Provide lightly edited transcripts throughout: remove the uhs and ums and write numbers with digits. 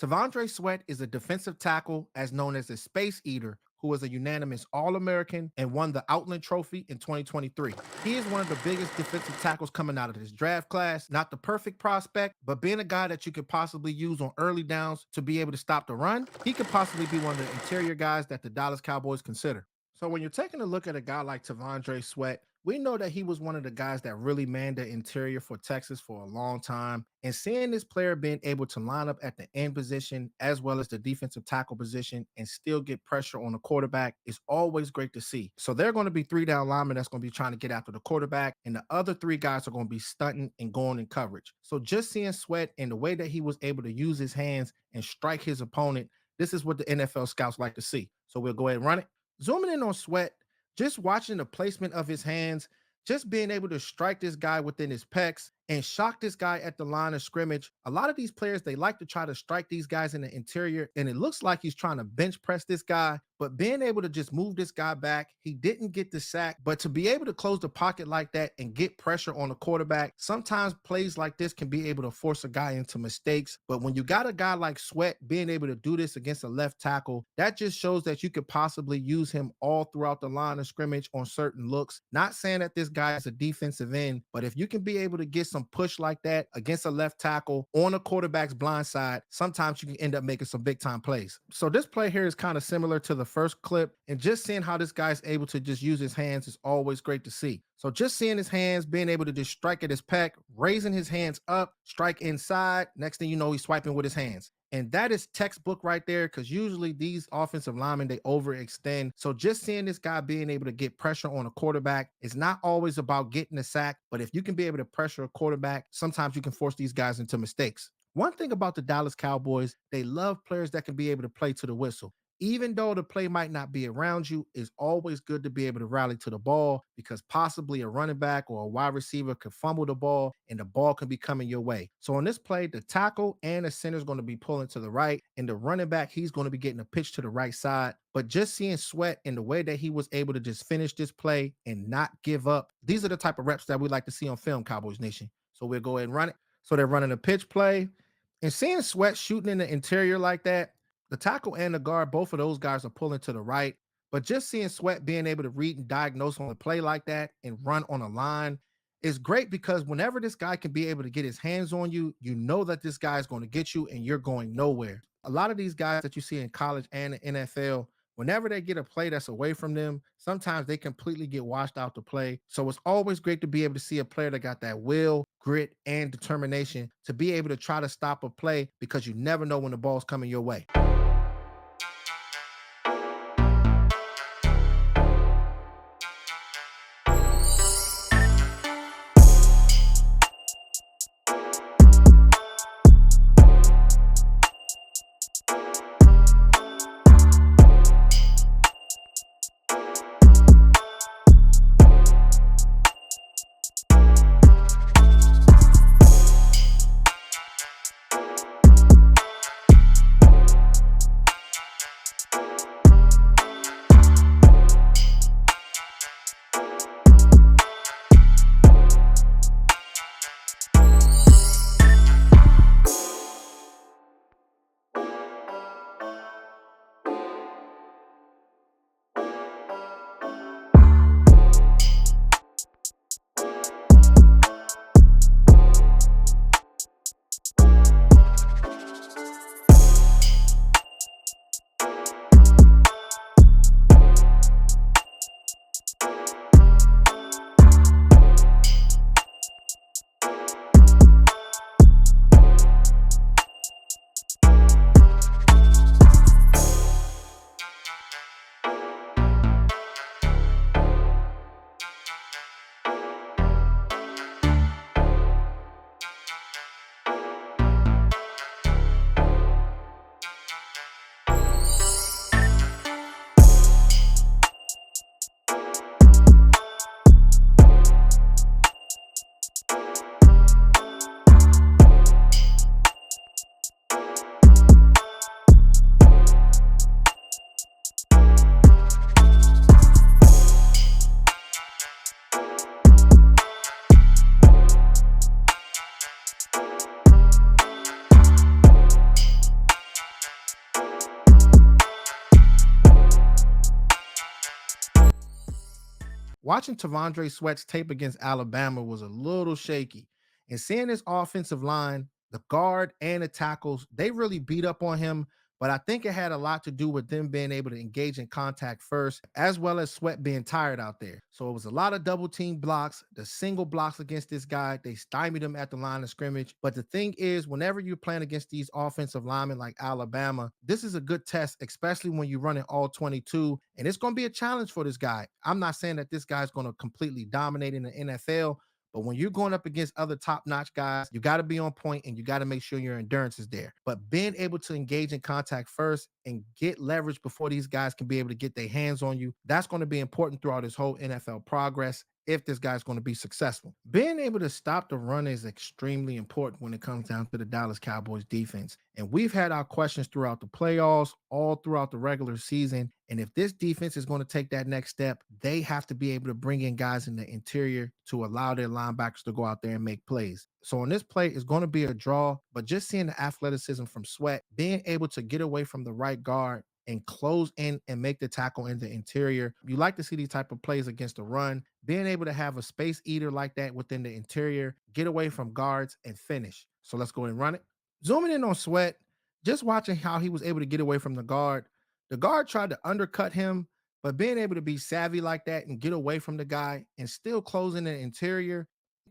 Tavondre Sweat is a defensive tackle, as known as a space eater, who was a unanimous All American and won the Outland Trophy in 2023. He is one of the biggest defensive tackles coming out of this draft class. Not the perfect prospect, but being a guy that you could possibly use on early downs to be able to stop the run, he could possibly be one of the interior guys that the Dallas Cowboys consider. So when you're taking a look at a guy like Tavondre Sweat, we know that he was one of the guys that really manned the interior for Texas for a long time. And seeing this player being able to line up at the end position as well as the defensive tackle position and still get pressure on the quarterback is always great to see. So they're going to be three down linemen that's going to be trying to get after the quarterback, and the other three guys are going to be stunting and going in coverage. So just seeing Sweat and the way that he was able to use his hands and strike his opponent, this is what the NFL scouts like to see. So we'll go ahead and run it. Zooming in on Sweat, just watching the placement of his hands, just being able to strike this guy within his pecs and shock this guy at the line of scrimmage. A lot of these players, they like to try to strike these guys in the interior, and it looks like he's trying to bench press this guy, but being able to just move this guy back, he didn't get the sack, but to be able to close the pocket like that and get pressure on the quarterback, sometimes plays like this can be able to force a guy into mistakes. But when you got a guy like Sweat being able to do this against a left tackle, that just shows that you could possibly use him all throughout the line of scrimmage on certain looks. Not saying that this guy is a defensive end, but if you can be able to get some push like that against a left tackle on a quarterback's blind side, sometimes you can end up making some big time plays. So this play here is kind of similar to the first clip, and just seeing how this guy's able to just use his hands is always great to see. So just seeing his hands, being able to just strike at his pec, raising his hands up, strike inside. Next thing you know, he's swiping with his hands. And that is textbook right there, because usually these offensive linemen, they overextend. So just seeing this guy being able to get pressure on a quarterback is not always about getting a sack, but if you can be able to pressure a quarterback, sometimes you can force these guys into mistakes. One thing about the Dallas Cowboys, they love players that can be able to play to the whistle. Even though the play might not be around you, it's always good to be able to rally to the ball, because possibly a running back or a wide receiver could fumble the ball and the ball can be coming your way. So on this play, the tackle and the center is going to be pulling to the right, and the running back, he's going to be getting a pitch to the right side. But just seeing Sweat and the way that he was able to just finish this play and not give up, these are the type of reps that we like to see on film, Cowboys Nation. So we'll go ahead and run it. So they're running a pitch play, and seeing Sweat shooting in the interior like that, the tackle and the guard, both of those guys are pulling to the right. But just seeing Sweat being able to read and diagnose on a play like that and run on a line is great, because whenever this guy can be able to get his hands on you, you know that this guy is going to get you and you're going nowhere. A lot of these guys that you see in college and the NFL, whenever they get a play that's away from them, sometimes they completely get washed out the play. So it's always great to be able to see a player that got that will, grit, and determination to be able to try to stop a play, because you never know when the ball's coming your way. Watching Tavondre Sweat's tape against Alabama was a little shaky. And seeing this offensive line, the guard and the tackles, they really beat up on him. But I think it had a lot to do with them being able to engage in contact first, as well as Sweat being tired out there. So it was a lot of double team blocks, the single blocks against this guy. They stymied him at the line of scrimmage. But the thing is, whenever you're playing against these offensive linemen like Alabama, this is a good test, especially when you're running all 22. And it's going to be a challenge for this guy. I'm not saying that this guy's going to completely dominate in the NFL, but when you're going up against other top-notch guys, you got to be on point and you got to make sure your endurance is there. But being able to engage in contact first and get leverage before these guys can be able to get their hands on you, that's going to be important throughout his whole NFL progress if this guy's going to be successful. Being able to stop the run is extremely important when it comes down to the Dallas Cowboys defense. And we've had our questions throughout the playoffs, all throughout the regular season. And if this defense is going to take that next step, they have to be able to bring in guys in the interior to allow their linebackers to go out there and make plays. So on this play, it's going to be a draw, but just seeing the athleticism from Sweat, being able to get away from the right guard and close in and make the tackle in the interior. You like to see these type of plays against the run, being able to have a space eater like that within the interior, get away from guards and finish. So let's go ahead and run it. Zooming in on Sweat, just watching how he was able to get away from the guard. The guard tried to undercut him, but being able to be savvy like that and get away from the guy and still closing the interior,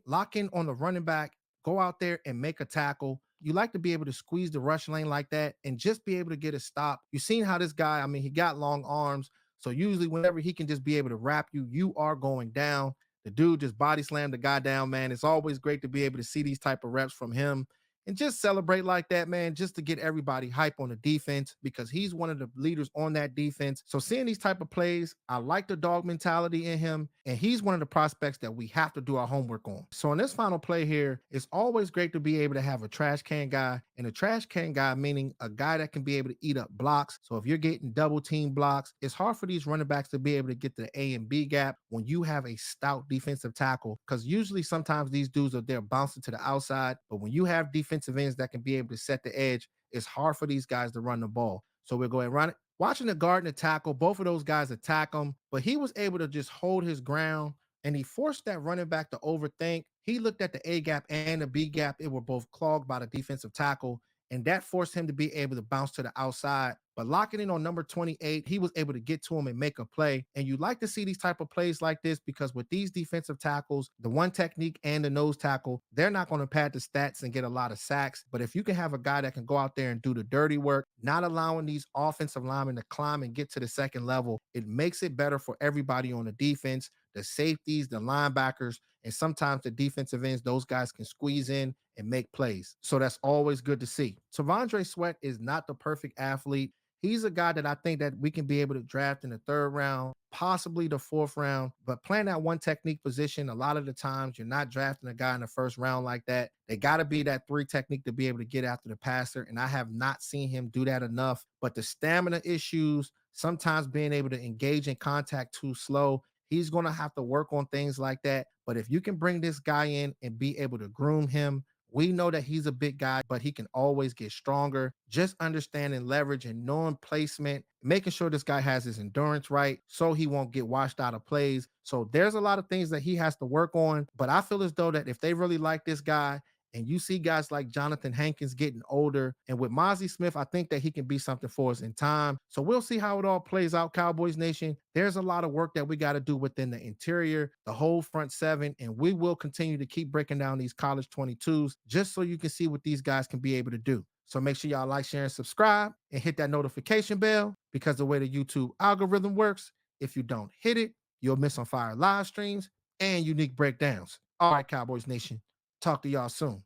lock in on the running back, go out there and make a tackle. You like to be able to squeeze the rush lane like that and just be able to get a stop. You've seen how this guy, I mean, he got long arms. So usually whenever he can just be able to wrap you, you are going down. The dude just body slammed the guy down, man. It's always great to be able to see these type of reps from him and just celebrate like that, man, just to get everybody hype on the defense because he's one of the leaders on that defense. So seeing these type of plays, I like the dog mentality in him, and he's one of the prospects that we have to do our homework on. So in this final play here, it's always great to be able to have a trash can guy, and a trash can guy meaning a guy that can be able to eat up blocks. So if you're getting double team blocks, it's hard for these running backs to be able to get the A and B gap when you have a stout defensive tackle, because usually sometimes these dudes are there bouncing to the outside, but when you have defensive ends that can be able to set the edge, it's hard for these guys to run the ball. So we'll go ahead and run it. Watching the guard and the tackle, both of those guys attack him, but he was able to just hold his ground and he forced that running back to overthink. He looked at the A gap and the B gap. It were both clogged by the defensive tackle, and that forced him to be able to bounce to the outside. But locking in on number 28, he was able to get to him and make a play. And you like to see these type of plays like this because with these defensive tackles, the one technique and the nose tackle, they're not going to pad the stats and get a lot of sacks. But if you can have a guy that can go out there and do the dirty work, not allowing these offensive linemen to climb and get to the second level, it makes it better for everybody on the defense, the safeties, the linebackers, and sometimes the defensive ends. Those guys can squeeze in and make plays. So that's always good to see. Tavondre Sweat is not the perfect athlete. He's a guy that I think that we can be able to draft in the third round, possibly the fourth round. But playing that one technique position, a lot of the times you're not drafting a guy in the first round like that. They got to be that three technique to be able to get after the passer. And I have not seen him do that enough. But the stamina issues, sometimes being able to engage in contact too slow, he's going to have to work on things like that. But if you can bring this guy in and be able to groom him, we know that he's a big guy, but he can always get stronger. Just understanding leverage and knowing placement, making sure this guy has his endurance right so he won't get washed out of plays. So there's a lot of things that he has to work on. But I feel as though that if they really like this guy, and you see guys like Jonathan Hankins getting older. And with Mozzie Smith, I think that he can be something for us in time. So we'll see how it all plays out, Cowboys Nation. There's a lot of work that we got to do within the interior, the whole front seven. And we will continue to keep breaking down these college 22s just so you can see what these guys can be able to do. So make sure y'all like, share, and subscribe and hit that notification bell because the way the YouTube algorithm works, if you don't hit it, you'll miss on fire live streams and unique breakdowns. All right, Cowboys Nation. Talk to y'all soon.